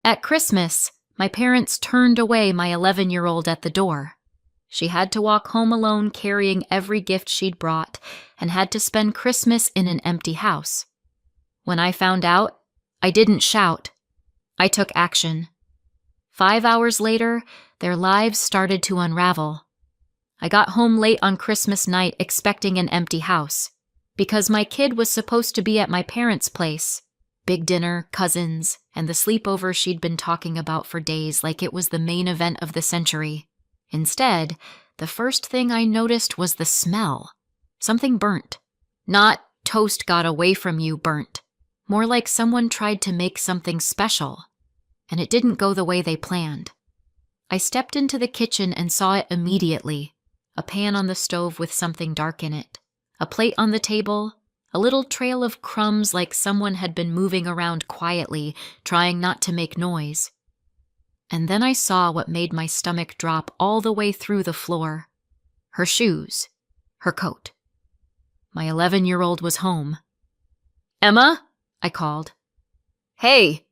At Christmas, my parents turned away my 11-year-old at the door. She had to walk home alone carrying every gift she'd brought and had to spend Christmas in an empty house. When I found out, I didn't shout. I took action. 5 hours later, their lives started to unravel. I got home late on Christmas night expecting an empty house, because my kid was supposed to be at my parents' place. Big dinner, cousins, and the sleepover she'd been talking about for days like it was the main event of the century. Instead, the first thing I noticed was the smell. Something burnt. Not toast got away from you burnt. More like someone tried to make something special, and it didn't go the way they planned. I stepped into the kitchen and saw it immediately. A pan on the stove with something dark in it. A plate on the table. A little trail of crumbs like someone had been moving around quietly, trying not to make noise. And then I saw what made my stomach drop all the way through the floor. Her shoes. Her coat. My 11-year-old was home. "Emma?" I called. "Hey,"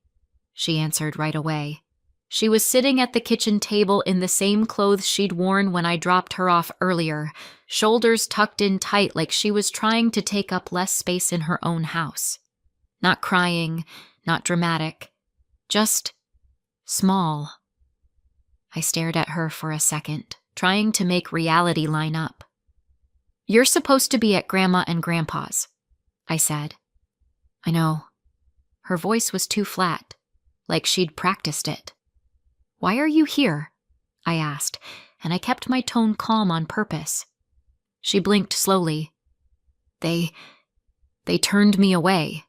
she answered right away. She was sitting at the kitchen table in the same clothes she'd worn when I dropped her off earlier, shoulders tucked in tight like she was trying to take up less space in her own house. Not crying, not dramatic, just small. I stared at her for a second, trying to make reality line up. "You're supposed to be at Grandma and Grandpa's," I said. "I know." Her voice was too flat, like she'd practiced it. "Why are you here?" I asked, and I kept my tone calm on purpose. She blinked slowly. They turned me away."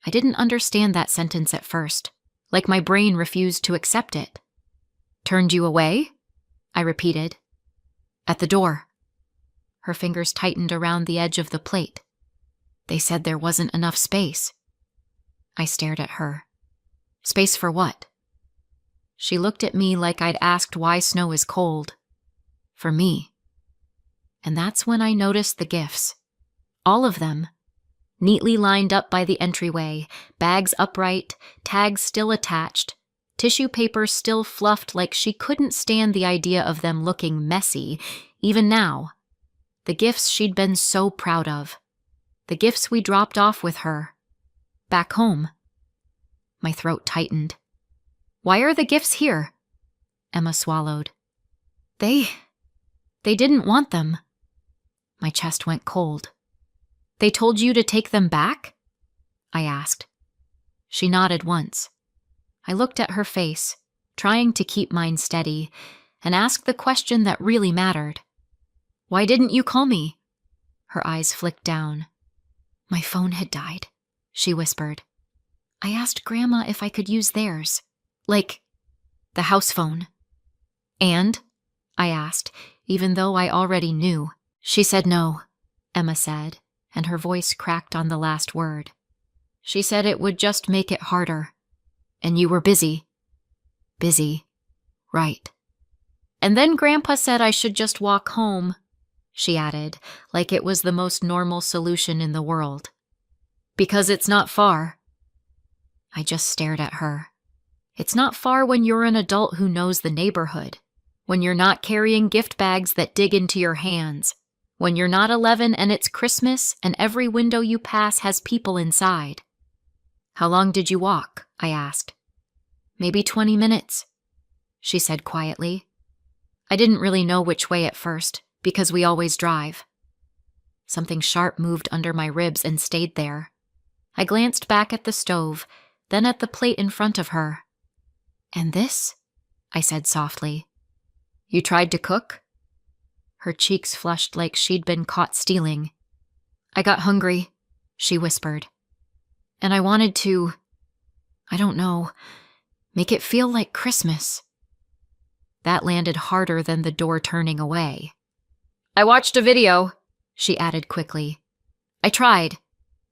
I didn't understand that sentence at first, like my brain refused to accept it. "Turned you away?" I repeated. "At the door." Her fingers tightened around the edge of the plate. "They said there wasn't enough space." I stared at her. "Space for what?" She looked at me like I'd asked why snow is cold. "For me." And that's when I noticed the gifts. All of them. Neatly lined up by the entryway, bags upright, tags still attached, tissue paper still fluffed like she couldn't stand the idea of them looking messy, even now. The gifts she'd been so proud of. The gifts we dropped off with her. Back home. My throat tightened. "Why are the gifts here?" Emma swallowed. They didn't want them." My chest went cold. "They told you to take them back?" I asked. She nodded once. I looked at her face, trying to keep mine steady, and asked the question that really mattered. "Why didn't you call me?" Her eyes flicked down. "My phone had died," she whispered. "I asked Grandma if I could use theirs. Like, the house phone." "And?" I asked, even though I already knew. "She said no," Emma said, and her voice cracked on the last word. "She said it would just make it harder. And you were busy." "Busy. Right." "And then Grandpa said I should just walk home," she added, like it was the most normal solution in the world. "Because it's not far." I just stared at her. It's not far when you're an adult who knows the neighborhood, when you're not carrying gift bags that dig into your hands, when you're not 11 and it's Christmas and every window you pass has people inside. "How long did you walk?" I asked. "Maybe 20 minutes," she said quietly. I didn't really know which way at first, because we always drive. Something sharp moved under my ribs and stayed there. I glanced back at the stove, then at the plate in front of her. "And this?" I said softly. "You tried to cook?" Her cheeks flushed like she'd been caught stealing. "I got hungry," she whispered. "And I wanted to, I don't know, make it feel like Christmas." That landed harder than the door turning away. "I watched a video," she added quickly. "I tried.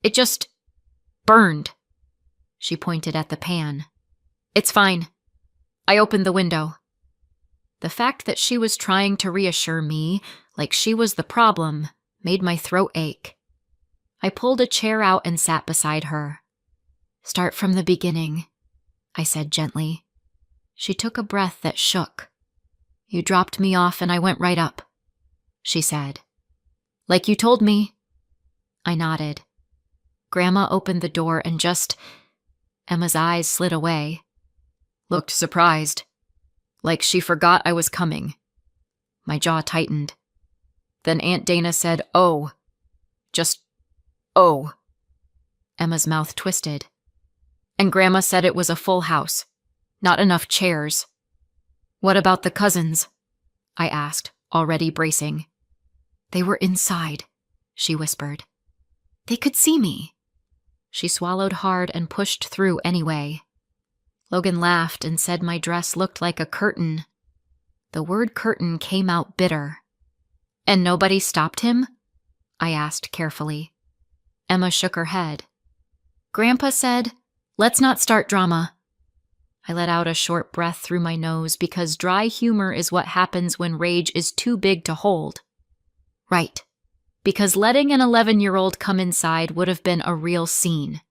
It just burned." She pointed at the pan. "It's fine. I opened the window." The fact that she was trying to reassure me, like she was the problem, made my throat ache. I pulled a chair out and sat beside her. "Start from the beginning." I said gently. She took a breath that shook. You dropped me off and I went right up, she said. Like you told me. I nodded. Grandma opened the door and Emma's eyes slid away. Looked surprised. Like she forgot I was coming. My jaw tightened. Then Aunt Dana said, "Oh." Just, "Oh." Emma's mouth twisted. And Grandma said it was a full house. Not enough chairs. What about the cousins? I asked, already bracing. They were inside, she whispered. They could see me. She swallowed hard and pushed through anyway. Logan laughed and said my dress looked like a curtain. The word curtain came out bitter. And nobody stopped him? I asked carefully. Emma shook her head. Grandpa said, "Let's not start drama." I let out a short breath through my nose because dry humor is what happens when rage is too big to hold. Right, because letting an 11-year-old come inside would have been a real scene.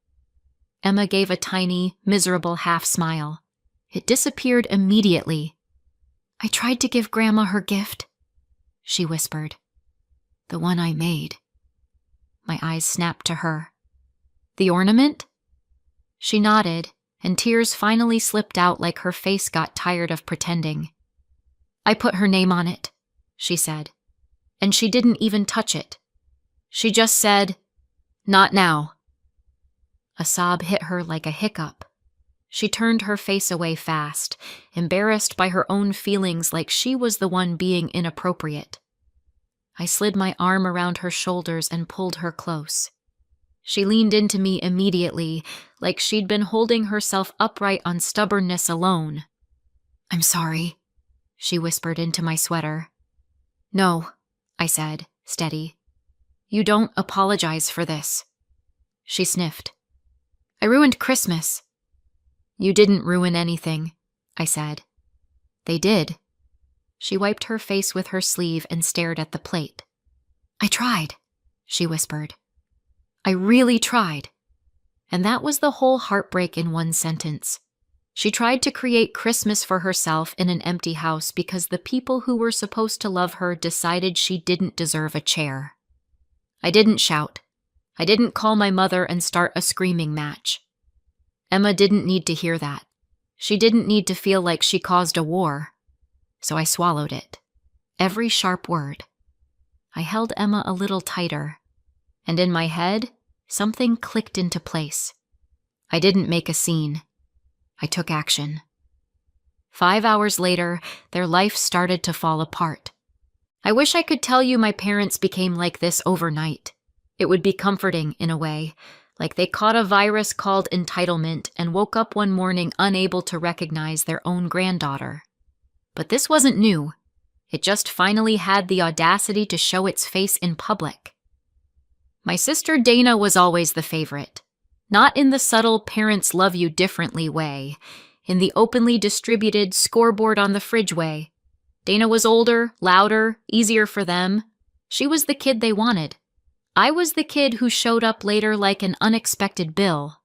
Emma gave a tiny, miserable half-smile. It disappeared immediately. I tried to give Grandma her gift, she whispered. The one I made. My eyes snapped to her. The ornament? She nodded, and tears finally slipped out like her face got tired of pretending. I put her name on it, she said, and she didn't even touch it. She just said, "Not now." A sob hit her like a hiccup. She turned her face away fast, embarrassed by her own feelings like she was the one being inappropriate. I slid my arm around her shoulders and pulled her close. She leaned into me immediately, like she'd been holding herself upright on stubbornness alone. "I'm sorry," she whispered into my sweater. "No," I said, steady. "You don't apologize for this." She sniffed. "I ruined Christmas." "You didn't ruin anything," I said. "They did." She wiped her face with her sleeve and stared at the plate. "I tried," she whispered. "I really tried." And that was the whole heartbreak in one sentence. She tried to create Christmas for herself in an empty house because the people who were supposed to love her decided she didn't deserve a chair. I didn't shout. I didn't call my mother and start a screaming match. Emma didn't need to hear that. She didn't need to feel like she caused a war. So I swallowed it. Every sharp word. I held Emma a little tighter. And in my head, something clicked into place. I didn't make a scene. I took action. 5 hours later, their life started to fall apart. I wish I could tell you my parents became like this overnight. It would be comforting in a way, like they caught a virus called entitlement and woke up one morning unable to recognize their own granddaughter. But this wasn't new. It just finally had the audacity to show its face in public. My sister Dana was always the favorite. Not in the subtle parents love you differently way, in the openly distributed scoreboard on the fridge way. Dana was older, louder, easier for them. She was the kid they wanted. I was the kid who showed up later like an unexpected bill.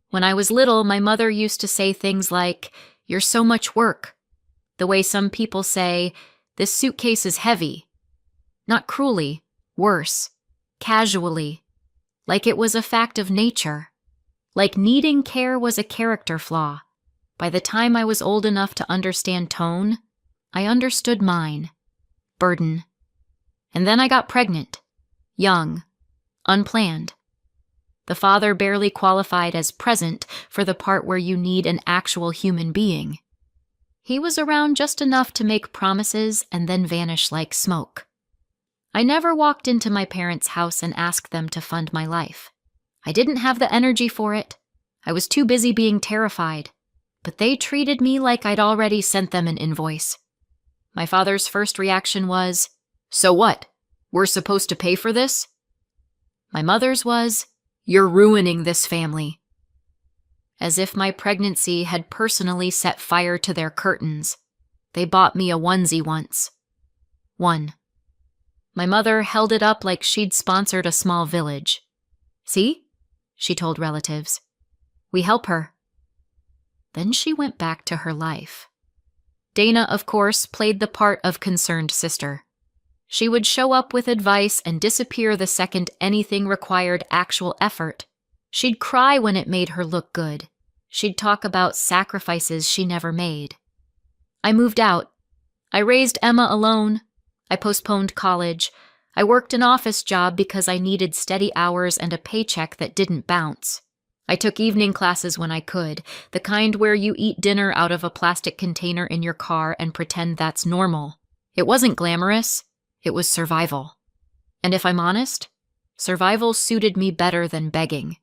When I was little, my mother used to say things like, "You're so much work." The way some people say, "This suitcase is heavy." Not cruelly, worse, casually, like it was a fact of nature. Like needing care was a character flaw. By the time I was old enough to understand tone, I understood mine. Burden. And then I got pregnant. Young. Unplanned. The father barely qualified as present for the part where you need an actual human being. He was around just enough to make promises and then vanish like smoke. I never walked into my parents' house and asked them to fund my life. I didn't have the energy for it. I was too busy being terrified. But they treated me like I'd already sent them an invoice. My father's first reaction was, "So what? We're supposed to pay for this?" My mother's was, "You're ruining this family." As if my pregnancy had personally set fire to their curtains, they bought me a onesie once. One. My mother held it up like she'd sponsored a small village. "See?" she told relatives. "We help her." Then she went back to her life. Dana, of course, played the part of concerned sister. She would show up with advice and disappear the second anything required actual effort. She'd cry when it made her look good. She'd talk about sacrifices she never made. I moved out. I raised Emma alone. I postponed college. I worked an office job because I needed steady hours and a paycheck that didn't bounce. I took evening classes when I could, the kind where you eat dinner out of a plastic container in your car and pretend that's normal. It wasn't glamorous. It was survival. And if I'm honest, survival suited me better than begging.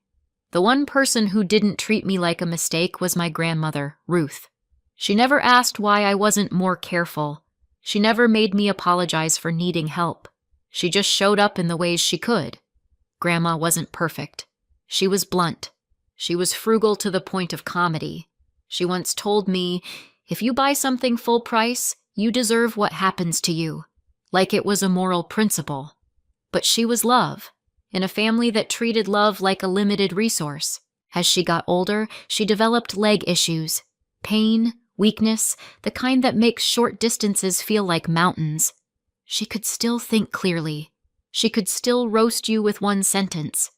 The one person who didn't treat me like a mistake was my grandmother, Ruth. She never asked why I wasn't more careful. She never made me apologize for needing help. She just showed up in the ways she could. Grandma wasn't perfect. She was blunt. She was frugal to the point of comedy. She once told me, "If you buy something full price, you deserve what happens to you," like it was a moral principle. But she was love, in a family that treated love like a limited resource. As she got older, she developed leg issues, pain, weakness, the kind that makes short distances feel like mountains. She could still think clearly. She could still roast you with one sentence.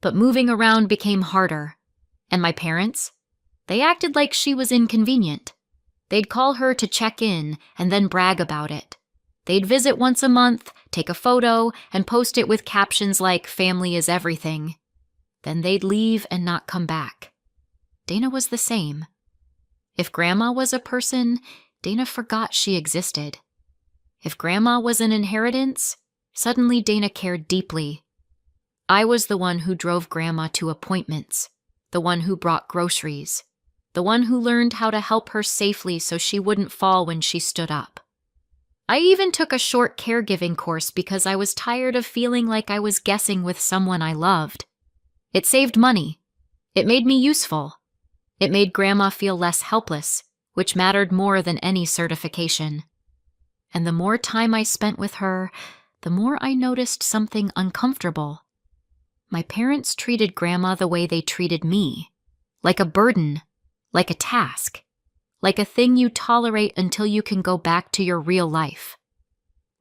But moving around became harder. And my parents? They acted like she was inconvenient. They'd call her to check in and then brag about it. They'd visit once a month, take a photo, and post it with captions like, "Family is everything." Then they'd leave and not come back. Dana was the same. If Grandma was a person, Dana forgot she existed. If Grandma was an inheritance, suddenly Dana cared deeply. I was the one who drove Grandma to appointments, the one who brought groceries, the one who learned how to help her safely so she wouldn't fall when she stood up. I even took a short caregiving course because I was tired of feeling like I was guessing with someone I loved. It saved money. It made me useful. It made Grandma feel less helpless, which mattered more than any certification. And the more time I spent with her, the more I noticed something uncomfortable. My parents treated Grandma the way they treated me, like a burden, like a task, like a thing you tolerate until you can go back to your real life.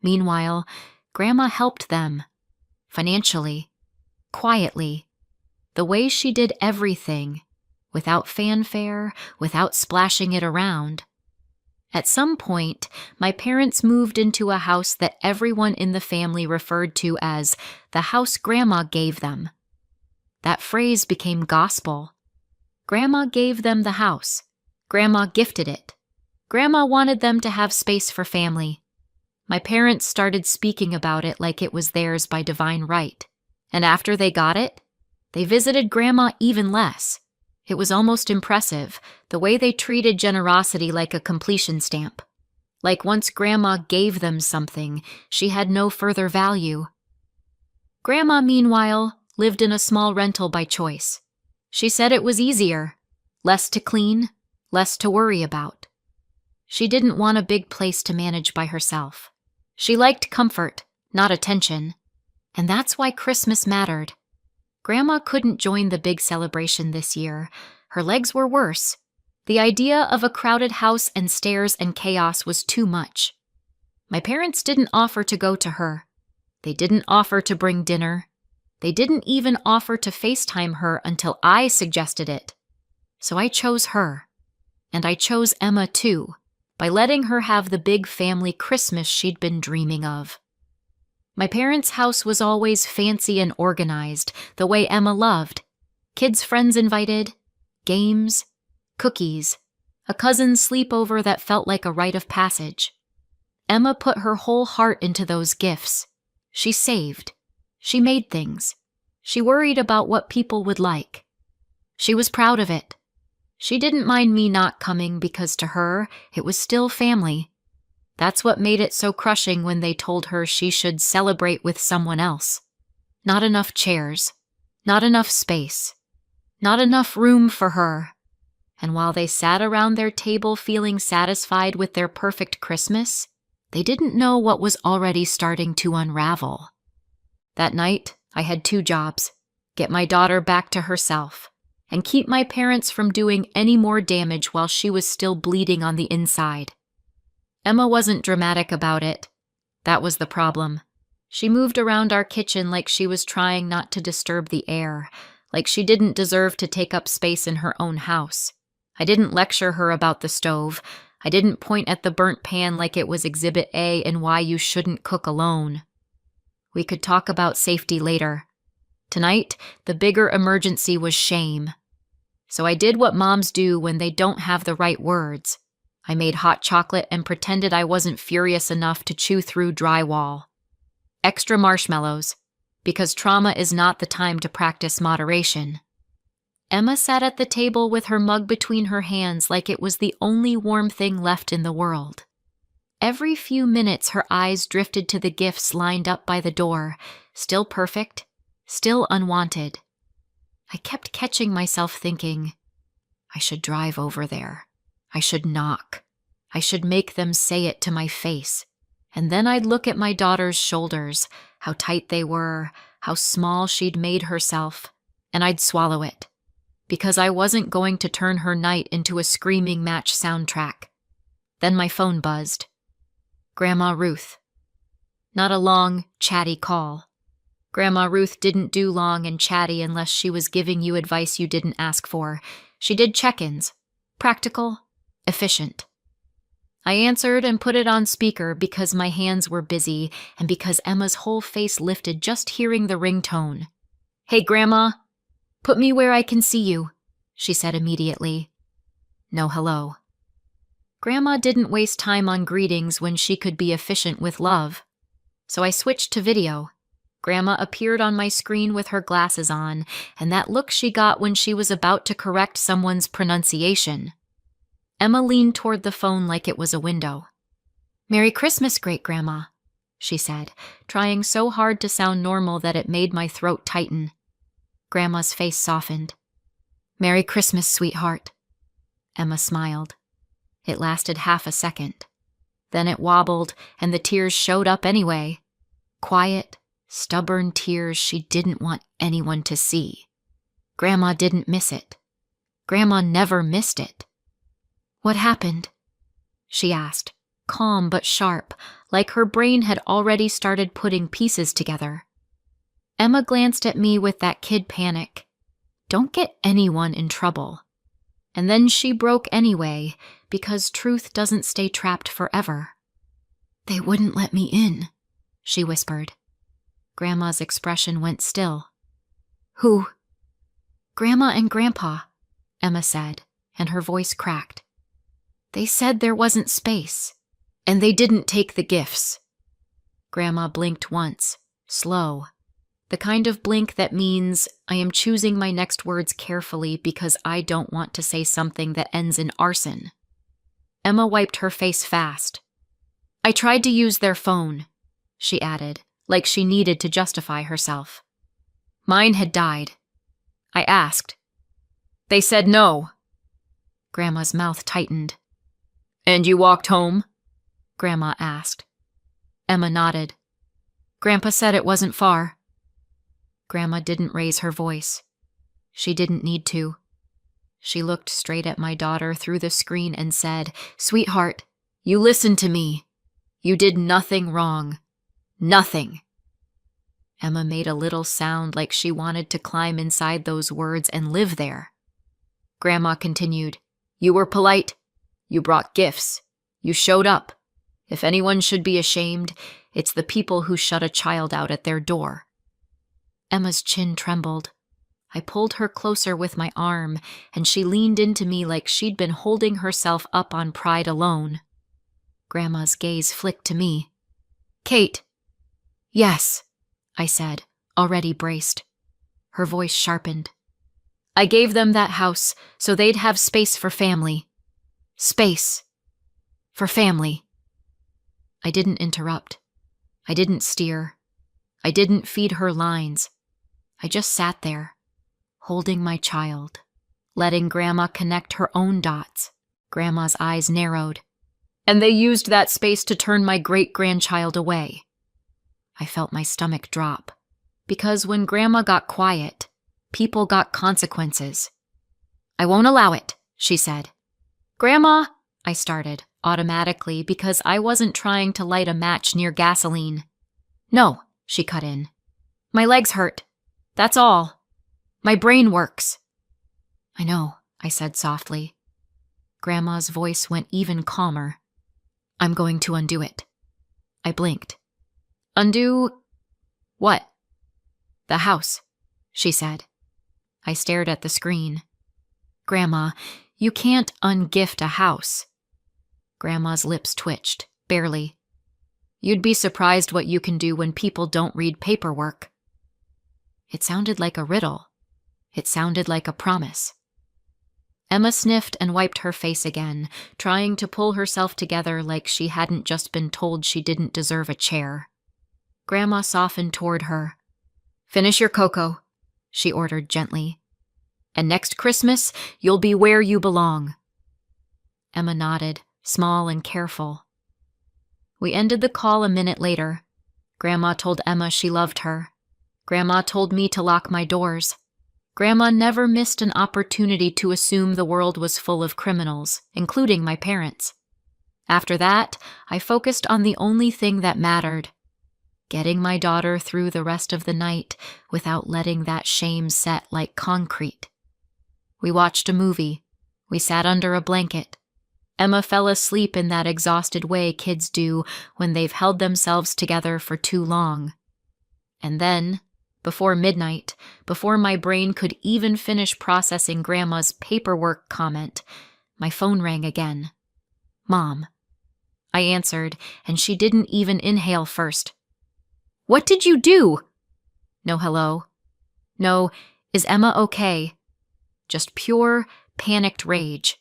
Meanwhile, Grandma helped them, financially, quietly, the way she did everything, without fanfare, without splashing it around. At some point, my parents moved into a house that everyone in the family referred to as the house Grandma gave them. That phrase became gospel. Grandma gave them the house. Grandma gifted it. Grandma wanted them to have space for family. My parents started speaking about it like it was theirs by divine right. And after they got it, they visited Grandma even less. It was almost impressive, the way they treated generosity like a completion stamp. Like once Grandma gave them something, she had no further value. Grandma, meanwhile, lived in a small rental by choice. She said it was easier, less to clean, less to worry about. She didn't want a big place to manage by herself. She liked comfort, not attention. And that's why Christmas mattered. Grandma couldn't join the big celebration this year. Her legs were worse. The idea of a crowded house and stairs and chaos was too much. My parents didn't offer to go to her. They didn't offer to bring dinner. They didn't even offer to FaceTime her until I suggested it. So I chose her. And I chose Emma too, by letting her have the big family Christmas she'd been dreaming of. My parents' house was always fancy and organized, the way Emma loved. Kids' friends invited, games, cookies, a cousin's sleepover that felt like a rite of passage. Emma put her whole heart into those gifts. She saved. She made things. She worried about what people would like. She was proud of it. She didn't mind me not coming because to her, it was still family. That's what made it so crushing when they told her she should celebrate with someone else. Not enough chairs. Not enough space. Not enough room for her. And while they sat around their table feeling satisfied with their perfect Christmas, they didn't know what was already starting to unravel. That night, I had 2 jobs. Get my daughter back to herself. and keep my parents from doing any more damage while she was still bleeding on the inside. Emma wasn't dramatic about it. That was the problem. She moved around our kitchen like she was trying not to disturb the air, like she didn't deserve to take up space in her own house. I didn't lecture her about the stove. I didn't point at the burnt pan like it was Exhibit A and why you shouldn't cook alone. We could talk about safety later. Tonight, the bigger emergency was shame. So I did what moms do when they don't have the right words. I made hot chocolate and pretended I wasn't furious enough to chew through drywall. Extra marshmallows, because trauma is not the time to practice moderation. Emma sat at the table with her mug between her hands like it was the only warm thing left in the world. Every few minutes her eyes drifted to the gifts lined up by the door, still perfect, still unwanted. I kept catching myself thinking, I should drive over there. I should knock. I should make them say it to my face. And then I'd look at my daughter's shoulders, how tight they were, how small she'd made herself, and I'd swallow it. Because I wasn't going to turn her night into a screaming match soundtrack. Then my phone buzzed. Grandma Ruth. Not a long, chatty call. Grandma Ruth didn't do long and chatty unless she was giving you advice you didn't ask for. She did check-ins. Practical, efficient. I answered and put it on speaker because my hands were busy and because Emma's whole face lifted just hearing the ringtone. Hey, Grandma. Put me where I can see you, she said immediately. No hello. Grandma didn't waste time on greetings when she could be efficient with love. So I switched to video. Grandma appeared on my screen with her glasses on, and that look she got when she was about to correct someone's pronunciation. Emma leaned toward the phone like it was a window. Merry Christmas, Great-Grandma, she said, trying so hard to sound normal that it made my throat tighten. Grandma's face softened. Merry Christmas, sweetheart. Emma smiled. It lasted half a second. Then it wobbled, and the tears showed up anyway. Quiet, stubborn tears she didn't want anyone to see. Grandma didn't miss it. Grandma never missed it. What happened? She asked, calm but sharp, like her brain had already started putting pieces together. Emma glanced at me with that kid panic. Don't get anyone in trouble. And then she broke anyway, because truth doesn't stay trapped forever. They wouldn't let me in, she whispered. Grandma's expression went still. Who? Grandma and Grandpa, Emma said, and her voice cracked. They said there wasn't space, and they didn't take the gifts. Grandma blinked once, slow. The kind of blink that means I am choosing my next words carefully because I don't want to say something that ends in arson. Emma wiped her face fast. I tried to use their phone, she added, like she needed to justify herself. Mine had died. I asked. They said no. Grandma's mouth tightened. And you walked home? Grandma asked. Emma nodded. Grandpa said it wasn't far. Grandma didn't raise her voice. She didn't need to. She looked straight at my daughter through the screen and said, Sweetheart, you listened to me. You did nothing wrong. Nothing. Emma made a little sound like she wanted to climb inside those words and live there. Grandma continued, You were polite. You brought gifts. You showed up. If anyone should be ashamed, it's the people who shut a child out at their door. Emma's chin trembled. I pulled her closer with my arm, and she leaned into me like she'd been holding herself up on pride alone. Grandma's gaze flicked to me. Kate. Yes, I said, already braced. Her voice sharpened. I gave them that house so they'd have space for family. Space. For family. I didn't interrupt. I didn't steer. I didn't feed her lines. I just sat there, holding my child, letting Grandma connect her own dots. Grandma's eyes narrowed. And they used that space to turn my great-grandchild away. I felt my stomach drop, because when Grandma got quiet, people got consequences. I won't allow it, she said. Grandma, I started, automatically, because I wasn't trying to light a match near gasoline. No, she cut in. My legs hurt. That's all. My brain works. I know, I said softly. Grandma's voice went even calmer. I'm going to undo it. I blinked. Undo what? The house, she said. I stared at the screen. Grandma, you can't ungift a house. Grandma's lips twitched, barely. You'd be surprised what you can do when people don't read paperwork. It sounded like a riddle. It sounded like a promise. Emma sniffed and wiped her face again, trying to pull herself together like she hadn't just been told she didn't deserve a chair. Grandma softened toward her. Finish your cocoa, she ordered gently. And next Christmas, you'll be where you belong. Emma nodded, small and careful. We ended the call a minute later. Grandma told Emma she loved her. Grandma told me to lock my doors. Grandma never missed an opportunity to assume the world was full of criminals, including my parents. After that, I focused on the only thing that mattered, getting my daughter through the rest of the night without letting that shame set like concrete. We watched a movie. We sat under a blanket. Emma fell asleep in that exhausted way kids do when they've held themselves together for too long. And then, before midnight, before my brain could even finish processing Grandma's paperwork comment, my phone rang again. Mom. I answered, and she didn't even inhale first. What did you do? No hello. No, is Emma okay? Just pure, panicked rage.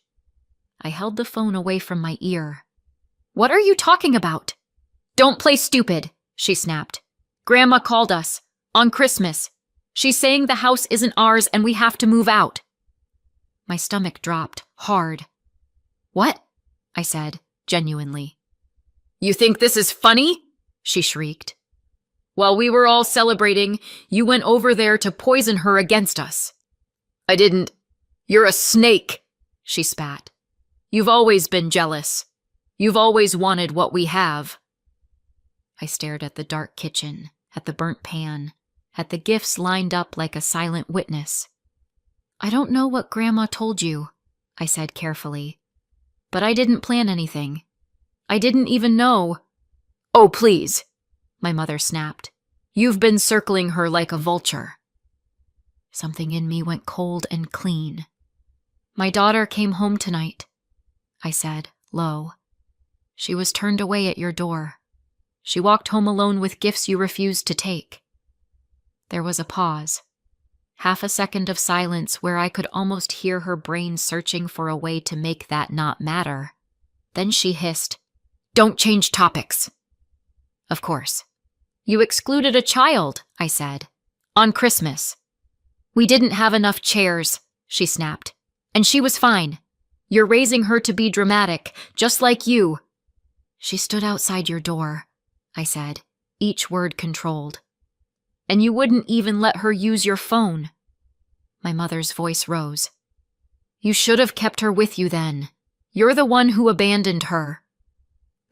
I held the phone away from my ear. What are you talking about? Don't play stupid, she snapped. Grandma called us. On Christmas. She's saying the house isn't ours and we have to move out. My stomach dropped, hard. What? I said, genuinely. You think this is funny? She shrieked. While we were all celebrating, you went over there to poison her against us. I didn't. You're a snake, she spat. You've always been jealous. You've always wanted what we have. I stared at the dark kitchen, at the burnt pan, at the gifts lined up like a silent witness. I don't know what Grandma told you, I said carefully. But I didn't plan anything. I didn't even know. Oh, please, my mother snapped. You've been circling her like a vulture. Something in me went cold and clean. My daughter came home tonight, I said, low. She was turned away at your door. She walked home alone with gifts you refused to take. There was a pause. Half a second of silence where I could almost hear her brain searching for a way to make that not matter. Then she hissed, Don't change topics. Of course. You excluded a child, I said. On Christmas. We didn't have enough chairs, she snapped. And she was fine. You're raising her to be dramatic, just like you. She stood outside your door, I said, each word controlled. And you wouldn't even let her use your phone. My mother's voice rose. You should have kept her with you then. You're the one who abandoned her.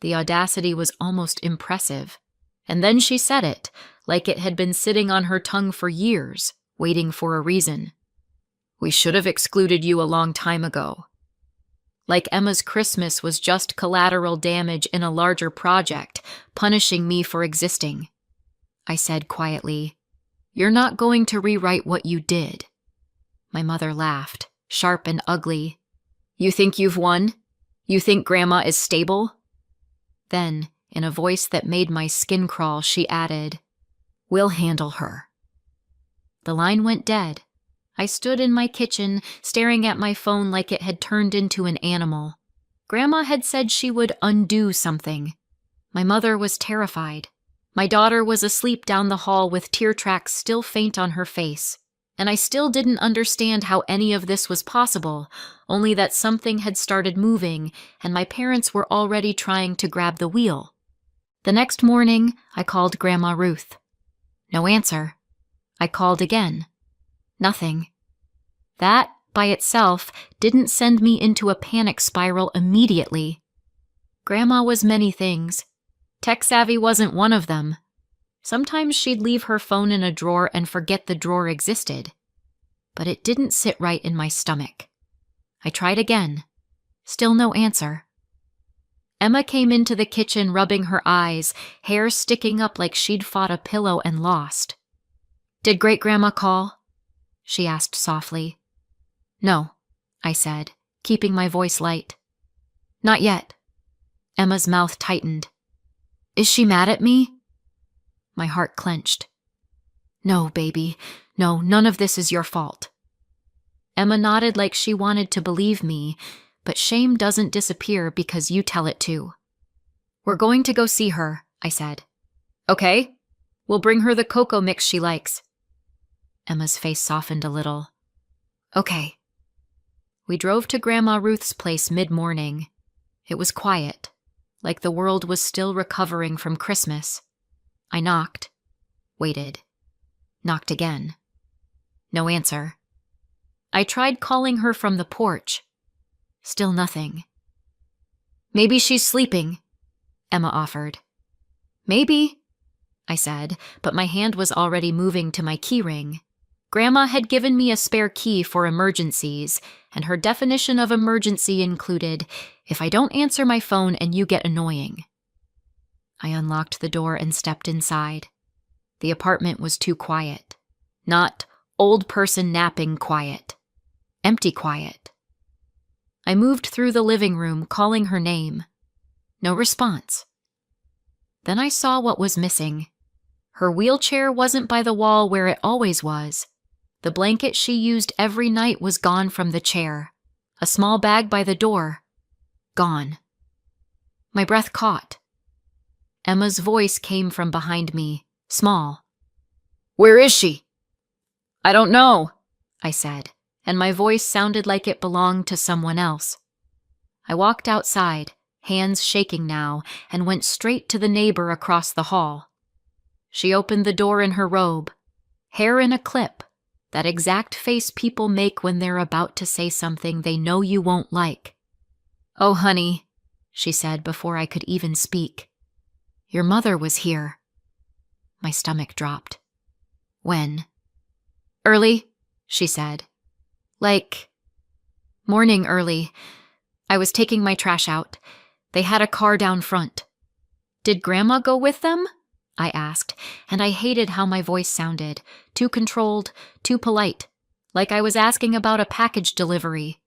The audacity was almost impressive. And then she said it, like it had been sitting on her tongue for years, waiting for a reason. We should have excluded you a long time ago. Like Emma's Christmas was just collateral damage in a larger project, punishing me for existing. I said quietly, You're not going to rewrite what you did. My mother laughed, sharp and ugly. You think you've won? You think Grandma is stable? Then, in a voice that made my skin crawl, she added, We'll handle her. The line went dead. I stood in my kitchen, staring at my phone like it had turned into an animal. Grandma had said she would undo something. My mother was terrified. My daughter was asleep down the hall with tear tracks still faint on her face. And I still didn't understand how any of this was possible, only that something had started moving, and my parents were already trying to grab the wheel. The next morning, I called Grandma Ruth. No answer. I called again. Nothing. That by itself, didn't send me into a panic spiral immediately. Grandma was many things. Tech-savvy wasn't one of them. Sometimes she'd leave her phone in a drawer and forget the drawer existed. But it didn't sit right in my stomach. I tried again. Still no answer. Emma came into the kitchen rubbing her eyes, hair sticking up like she'd fought a pillow and lost. "Did Great-Grandma call?" she asked softly. "No," I said, keeping my voice light. "Not yet." Emma's mouth tightened. "Is she mad at me?" My heart clenched. "No, baby. No, none of this is your fault." Emma nodded like she wanted to believe me, but shame doesn't disappear because you tell it to. "We're going to go see her," I said. "Okay. We'll bring her the cocoa mix she likes." Emma's face softened a little. "Okay." We drove to Grandma Ruth's place mid-morning. It was quiet, like the world was still recovering from Christmas. I knocked, waited, knocked again. No answer. I tried calling her from the porch. Still nothing. "Maybe she's sleeping," Emma offered. "Maybe," I said, but my hand was already moving to my keyring. Grandma had given me a spare key for emergencies, and her definition of emergency included, if I don't answer my phone and you get annoying. I unlocked the door and stepped inside. The apartment was too quiet. Not old person napping quiet. Empty quiet. I moved through the living room, calling her name. No response. Then I saw what was missing. Her wheelchair wasn't by the wall where it always was. The blanket she used every night was gone from the chair. A small bag by the door. Gone. My breath caught. Emma's voice came from behind me, small. "Where is she?" "I don't know," I said, and my voice sounded like it belonged to someone else. I walked outside, hands shaking now, and went straight to the neighbor across the hall. She opened the door in her robe, hair in a clip, that exact face people make when they're about to say something they know you won't like. "Oh, honey," she said before I could even speak. "Your mother was here." My stomach dropped. "When?" "Early," she said. "Like, morning early. I was taking my trash out. They had a car down front." "Did Grandma go with them?" I asked, and I hated how my voice sounded. Too controlled, too polite, like I was asking about a package delivery.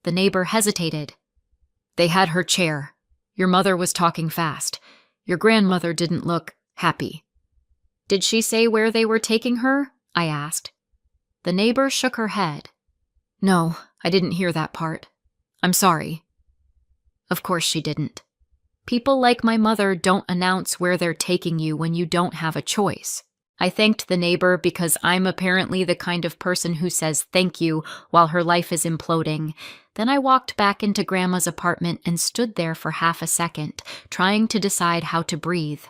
The neighbor hesitated. "They had her chair. Your mother was talking fast. Your grandmother didn't look happy." "Did she say where they were taking her?" I asked. The neighbor shook her head. "No, I didn't hear that part. I'm sorry." Of course she didn't. People like my mother don't announce where they're taking you when you don't have a choice. I thanked the neighbor because I'm apparently the kind of person who says thank you while her life is imploding. Then I walked back into Grandma's apartment and stood there for half a second, trying to decide how to breathe.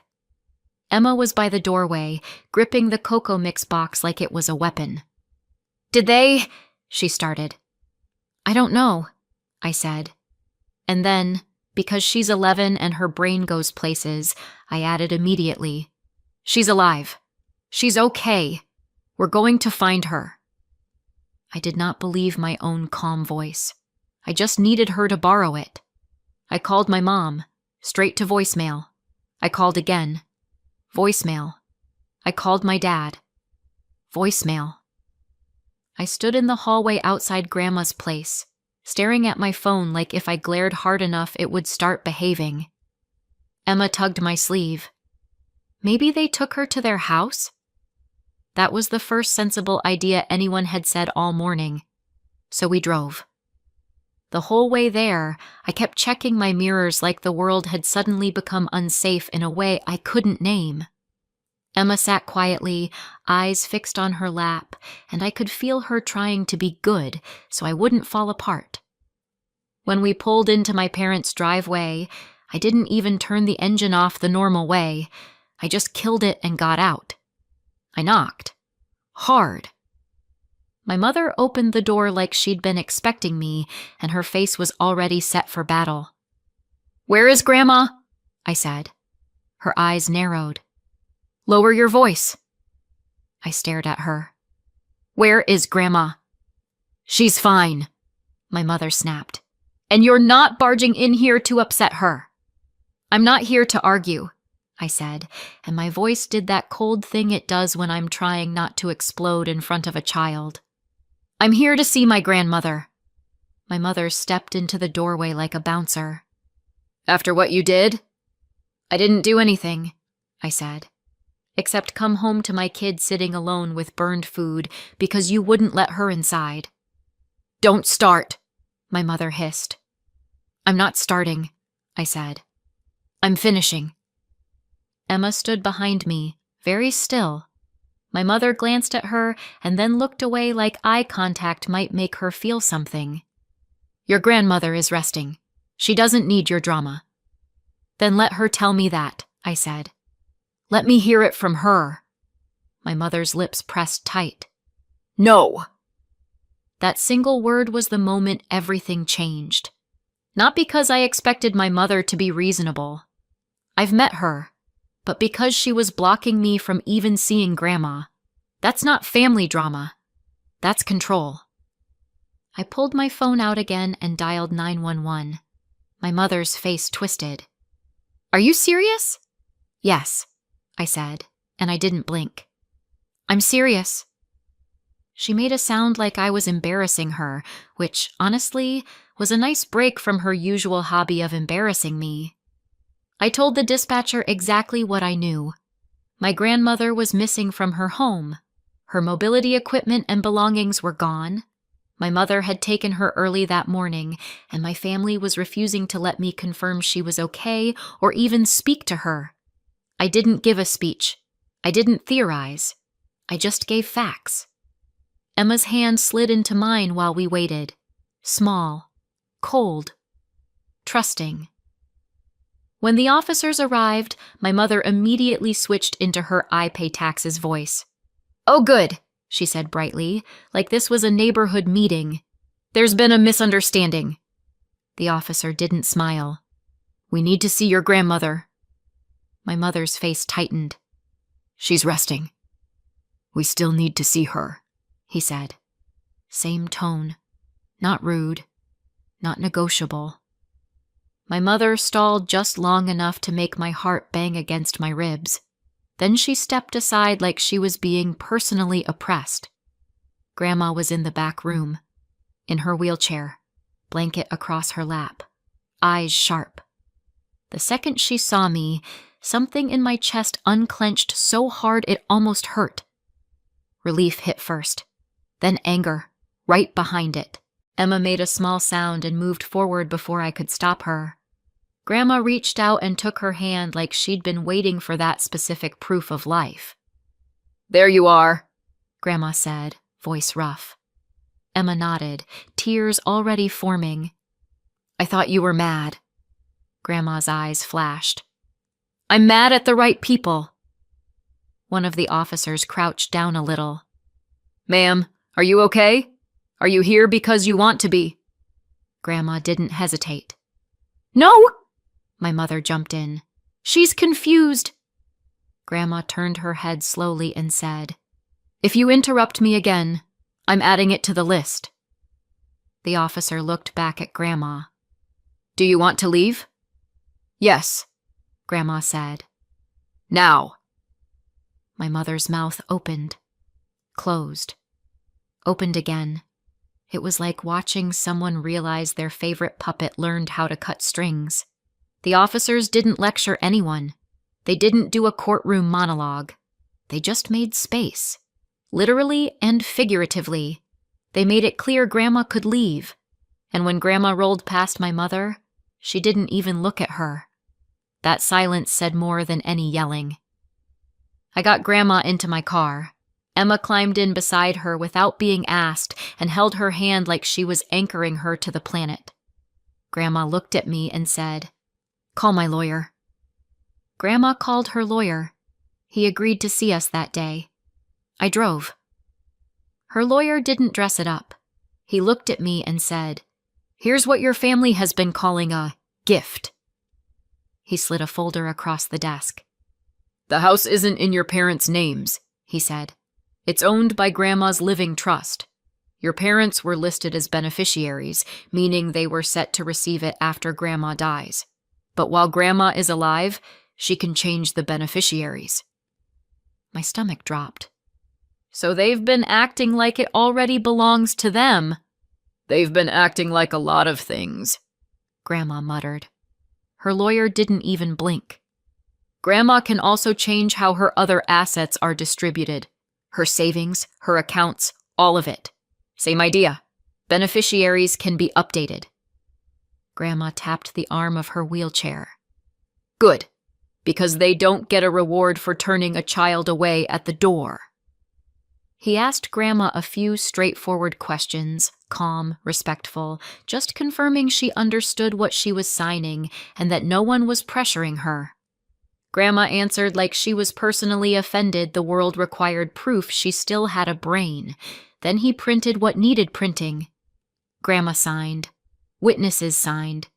Emma was by the doorway, gripping the cocoa mix box like it was a weapon. "Did they?" she started. "I don't know," I said. And then, because she's 11 and her brain goes places, I added immediately, "She's alive. She's okay. We're going to find her." I did not believe my own calm voice. I just needed her to borrow it. I called my mom, straight to voicemail. I called again. Voicemail. I called my dad. Voicemail. I stood in the hallway outside Grandma's place, staring at my phone like if I glared hard enough it would start behaving. Emma tugged my sleeve. Maybe they took her to their house? That was the first sensible idea anyone had said all morning. So we drove. The whole way there, I kept checking my mirrors like the world had suddenly become unsafe in a way I couldn't name. Emma sat quietly, eyes fixed on her lap, and I could feel her trying to be good so I wouldn't fall apart. When we pulled into my parents' driveway, I didn't even turn the engine off the normal way. I just killed it and got out. I knocked. Hard. My mother opened the door like she'd been expecting me, and her face was already set for battle. "Where is Grandma?" I said. Her eyes narrowed. "Lower your voice." I stared at her. "Where is Grandma?" "She's fine," my mother snapped. "And you're not barging in here to upset her." "I'm not here to argue," I said, and my voice did that cold thing it does when I'm trying not to explode in front of a child. "I'm here to see my grandmother." My mother stepped into the doorway like a bouncer. "After what you did?" "I didn't do anything," I said, "except come home to my kid sitting alone with burned food because you wouldn't let her inside." "Don't start," my mother hissed. "I'm not starting," I said. "I'm finishing." Emma stood behind me, very still. My mother glanced at her and then looked away like eye contact might make her feel something. "Your grandmother is resting. She doesn't need your drama." "Then let her tell me that," I said. "Let me hear it from her." My mother's lips pressed tight. "No!" That single word was the moment everything changed. Not because I expected my mother to be reasonable. I've met her, but because she was blocking me from even seeing Grandma. That's not family drama. That's control. I pulled my phone out again and dialed 911. My mother's face twisted. "Are you serious?" "Yes," I said, and I didn't blink. "I'm serious." She made a sound like I was embarrassing her, which, honestly, was a nice break from her usual hobby of embarrassing me. I told the dispatcher exactly what I knew. My grandmother was missing from her home. Her mobility equipment and belongings were gone. My mother had taken her early that morning, and my family was refusing to let me confirm she was okay or even speak to her. I didn't give a speech. I didn't theorize. I just gave facts. Emma's hand slid into mine while we waited. Small, cold, trusting. When the officers arrived, my mother immediately switched into her "I pay taxes" voice. "Oh, good," she said brightly, like this was a neighborhood meeting. "There's been a misunderstanding." The officer didn't smile. "We need to see your grandmother." My mother's face tightened. "She's resting." "We still need to see her," he said. Same tone. Not rude. Not negotiable. My mother stalled just long enough to make my heart bang against my ribs. Then she stepped aside like she was being personally oppressed. Grandma was in the back room, in her wheelchair, blanket across her lap, eyes sharp. The second she saw me, something in my chest unclenched so hard it almost hurt. Relief hit first, then anger, right behind it. Emma made a small sound and moved forward before I could stop her. Grandma reached out and took her hand like she'd been waiting for that specific proof of life. "There you are," Grandma said, voice rough. Emma nodded, tears already forming. "I thought you were mad." Grandma's eyes flashed. "I'm mad at the right people." One of the officers crouched down a little. "Ma'am, are you okay? Are you here because you want to be?" Grandma didn't hesitate. "No!" My mother jumped in. "She's confused." Grandma turned her head slowly and said, "If you interrupt me again, I'm adding it to the list." The officer looked back at Grandma. "Do you want to leave?" "Yes," Grandma said. "Now." My mother's mouth opened, closed, opened again. It was like watching someone realize their favorite puppet learned how to cut strings. The officers didn't lecture anyone. They didn't do a courtroom monologue. They just made space, literally and figuratively. They made it clear Grandma could leave. And when Grandma rolled past my mother, she didn't even look at her. That silence said more than any yelling. I got Grandma into my car. Emma climbed in beside her without being asked and held her hand like she was anchoring her to the planet. Grandma looked at me and said, "Call my lawyer." Grandma called her lawyer. He agreed to see us that day. I drove. Her lawyer didn't dress it up. He looked at me and said, "Here's what your family has been calling a gift." He slid a folder across the desk. "The house isn't in your parents' names," he said. "It's owned by Grandma's living trust. Your parents were listed as beneficiaries, meaning they were set to receive it after Grandma dies. But while Grandma is alive, she can change the beneficiaries." My stomach dropped. "So they've been acting like it already belongs to them." "They've been acting like a lot of things," Grandma muttered. Her lawyer didn't even blink. "Grandma can also change how her other assets are distributed. Her savings, her accounts, all of it. Same idea. Beneficiaries can be updated." Grandma tapped the arm of her wheelchair. "Good, because they don't get a reward for turning a child away at the door." He asked Grandma a few straightforward questions, calm, respectful, just confirming she understood what she was signing and that no one was pressuring her. Grandma answered like she was personally offended the world required proof she still had a brain. Then he printed what needed printing. Grandma signed. Witnesses signed.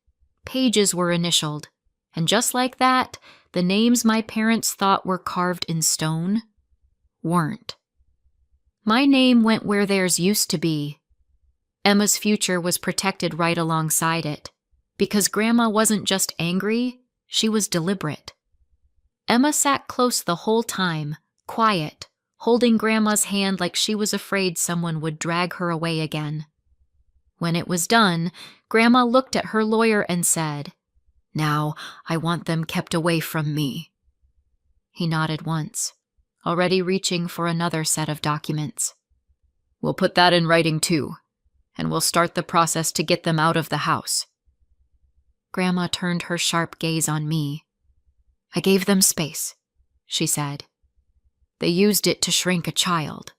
Pages were initialed. And just like that, the names my parents thought were carved in stone weren't. My name went where theirs used to be. Emma's future was protected right alongside it. Because Grandma wasn't just angry, she was deliberate. Emma sat close the whole time, quiet, holding Grandma's hand like she was afraid someone would drag her away again. When it was done, Grandma looked at her lawyer and said, "Now, I want them kept away from me." He nodded once, already reaching for another set of documents. "We'll put that in writing too, and we'll start the process to get them out of the house." Grandma turned her sharp gaze on me. "I gave them space," she said. "They used it to shrink a child."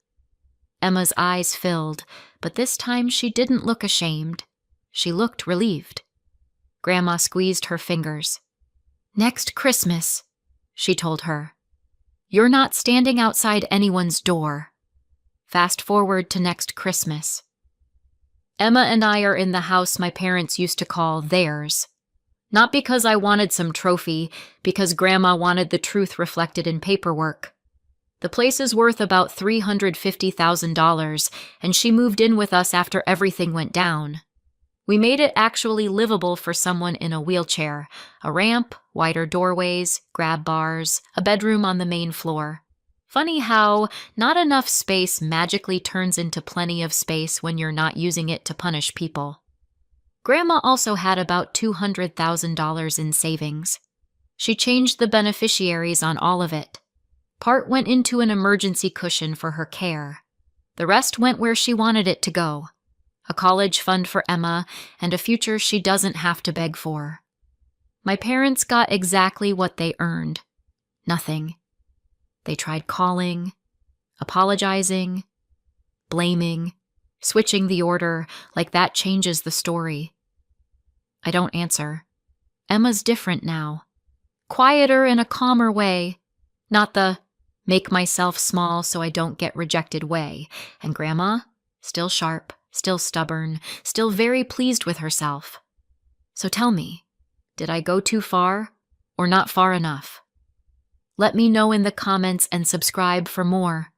Emma's eyes filled, but this time she didn't look ashamed. She looked relieved. Grandma squeezed her fingers. "Next Christmas," she told her. "You're not standing outside anyone's door." Fast forward to next Christmas. Emma and I are in the house my parents used to call theirs. Not because I wanted some trophy, because Grandma wanted the truth reflected in paperwork. The place is worth about $350,000, and she moved in with us after everything went down. We made it actually livable for someone in a wheelchair, a ramp, wider doorways, grab bars, a bedroom on the main floor. Funny how not enough space magically turns into plenty of space when you're not using it to punish people. Grandma also had about $200,000 in savings. She changed the beneficiaries on all of it. Part went into an emergency cushion for her care. The rest went where she wanted it to go. A college fund for Emma and a future she doesn't have to beg for. My parents got exactly what they earned. Nothing. They tried calling, apologizing, blaming, switching the order, like that changes the story. I don't answer. Emma's different now. Quieter in a calmer way, not the make myself small so I don't get rejected way. And Grandma, still sharp, still stubborn, still very pleased with herself. So tell me, did I go too far or not far enough? Let me know in the comments and subscribe for more.